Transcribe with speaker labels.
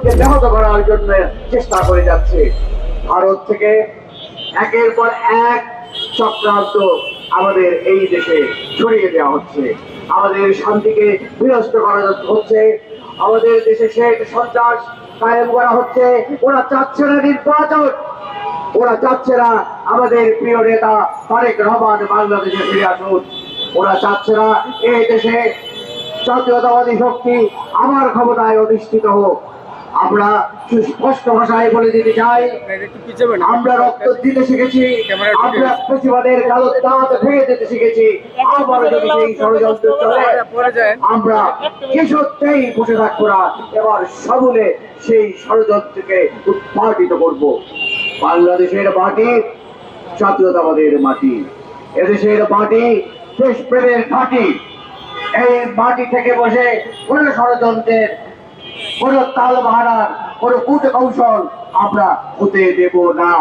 Speaker 1: জাতিকে ব্যাহত করার জন্য চেষ্টা করে যাচ্ছে। ভারত থেকে একের পর এক চক্রান্ত আমাদের এই দেশে ছড়িয়ে দেওয়া হচ্ছে, আমাদের শান্তিকে বিনষ্ট করা হচ্ছে, আমাদের দেশে সন্ত্রাস কায়েম করা হচ্ছে। ওরা চাচ্ছে না নির্বাচন, ওরা চাচ্ছে না আমাদের প্রিয় নেতা তারেক রহমান বাংলাদেশে ফিরে আসুন, ওরা চাচ্ছে না এই দেশে জাতীয়তাবাদী শক্তি আমার ক্ষমতায় অধিষ্ঠিত হোক। আমরা সুস্পষ্ট ভাষায় বলে দিতে চাই, আমরা রক্ত দিতে শিখেছি, আমরা প্রতিবাদের কালো দাঁত ভেঙে দিতে শিখেছি। আবার যদি সেই ষড়যন্ত্র চলে, আমরা কিছুতেই বসে থাকবো না, এবার সমূলে সেই ষড়যন্ত্রকে উৎপাদিত করব। বাংলাদেশের মাটি জাতীয়তাবাদের মাটি, এদেশের মাটি দেশপ্রেমের মাটি। এই মাটি থেকে বসে কোন ষড়যন্ত্রের, কোন তাল বাহানার, কোন কূট কৌশল আমরা হতে দেব না।